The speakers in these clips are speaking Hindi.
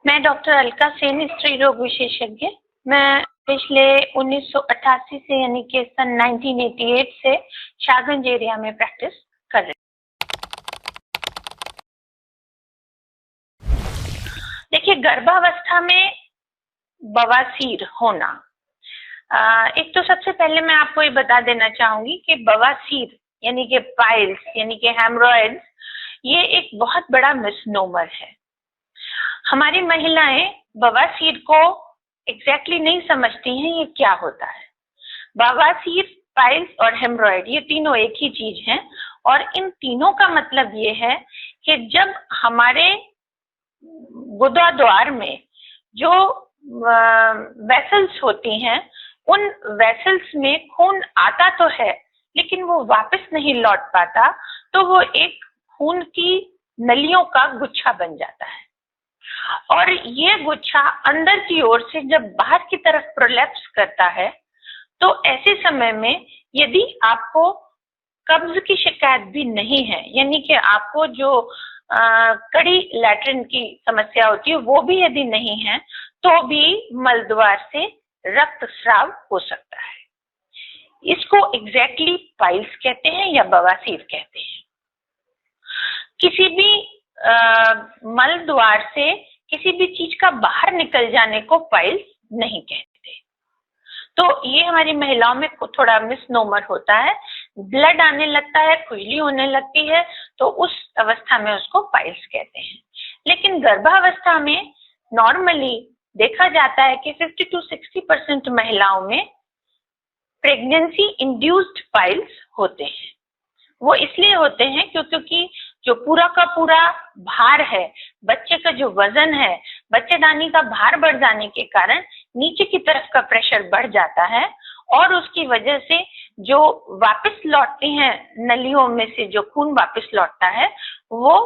मैं डॉक्टर अलका सेन, स्त्री रोग विशेषज्ञ। मैं पिछले 1988 से यानी कि सन 1988 से शाहगंज एरिया में प्रैक्टिस कर रही हूँ। देखिए, गर्भावस्था में बवासीर होना, एक तो सबसे पहले मैं आपको ये बता देना चाहूंगी कि बवासीर यानी कि पाइल्स यानी कि हेमरॉइड्स, ये एक बहुत बड़ा मिसनोमर है। हमारी महिलाएं बवासीर को एग्जैक्टली नहीं समझती हैं ये क्या होता है। बवासीर, पाइल्स और हेमरॉइड ये तीनों एक ही चीज हैं और इन तीनों का मतलब ये है कि जब हमारे गुदाद्वार में जो वेसल्स होती हैं, उन वेसल्स में खून आता तो है लेकिन वो वापस नहीं लौट पाता, तो वो एक खून की नलियों का गुच्छा बन जाता है और ये गुच्छा अंदर की ओर से जब बाहर की तरफ प्रोलैप्स करता है, तो ऐसे समय में यदि आपको कब्ज की शिकायत भी नहीं है, यानी कि आपको जो कड़ी लैट्रिन की समस्या होती है वो भी यदि नहीं है, तो भी मलद्वार से रक्तस्राव हो सकता है। इसको एग्जैक्टली पाइल्स कहते हैं या बवासीर कहते हैं। किसी भी मल द्वार से किसी भी चीज का बाहर निकल जाने को पाइल्स नहीं कहते। तो ये हमारी महिलाओं में थोड़ा मिसनोमर होता है। ब्लड आने लगता है, खुजली होने लगती है, तो उस अवस्था में उसको पाइल्स कहते हैं। लेकिन गर्भावस्था में नॉर्मली देखा जाता है कि 50 to 60% महिलाओं में प्रेगनेंसी इंड्यूस्ड पाइल्स होते हैं। वो इसलिए होते हैं क्योंकि जो पूरा का पूरा भार है, बच्चे का जो वजन है, बच्चेदानी का भार बढ़ जाने के कारण नीचे की तरफ का प्रेशर बढ़ जाता है और उसकी वजह से जो वापस लौटती हैं नलियों में से जो खून वापस लौटता है वो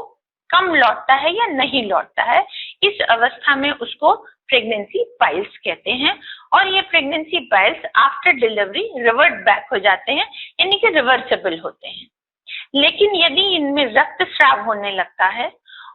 कम लौटता है या नहीं लौटता है। इस अवस्था में उसको प्रेगनेंसी पाइल्स कहते हैं और ये pregnancy piles after delivery revert back हो जाते हैं, यानी कि रिवर्सेबल होते हैं। लेकिन यदि इनमें रक्तस्राव होने लगता है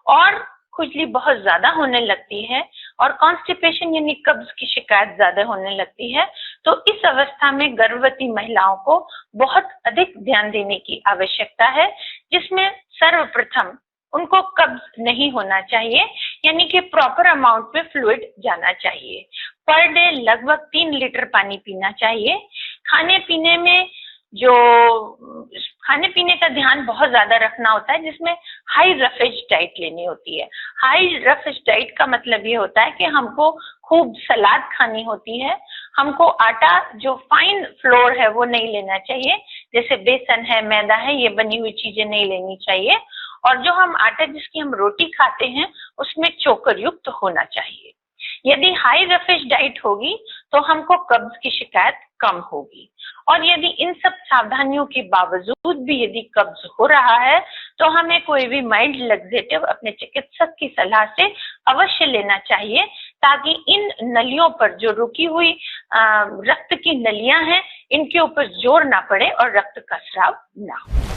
और खुजली बहुत ज्यादा होने लगती है और कॉन्स्टिपेशन यानी कब्ज की शिकायत ज्यादा होने लगती है, तो इस अवस्था में गर्भवती महिलाओं को बहुत अधिक ध्यान देने की आवश्यकता है, जिसमें सर्वप्रथम उनको कब्ज नहीं होना चाहिए, यानी कि प्रॉपर अमाउंट में फ्लूइड जाना चाहिए। पर डे लगभग 3 लीटर पानी पीना चाहिए। खाने पीने का ध्यान बहुत ज्यादा रखना होता है, जिसमें हाई रफेज डाइट लेनी होती है। हाई रफेज डाइट का मतलब ये होता है कि हमको खूब सलाद खानी होती है, हमको आटा जो फाइन फ्लोर है वो नहीं लेना चाहिए, जैसे बेसन है, मैदा है, ये बनी हुई चीजें नहीं लेनी चाहिए। और जो हम आटा जिसकी हम रोटी खाते हैं उसमें चोकर युक्त होना चाहिए। यदि हाई रफेज डाइट होगी तो हमको कब्ज की शिकायत कम होगी। और यदि इन सब सावधानियों के बावजूद भी यदि कब्ज हो रहा है तो हमें कोई भी माइल्ड लैक्सेटिव अपने चिकित्सक की सलाह से अवश्य लेना चाहिए, ताकि इन नलियों पर जो रुकी हुई रक्त की नलियां हैं इनके ऊपर जोर ना पड़े और रक्त का स्राव ना हो।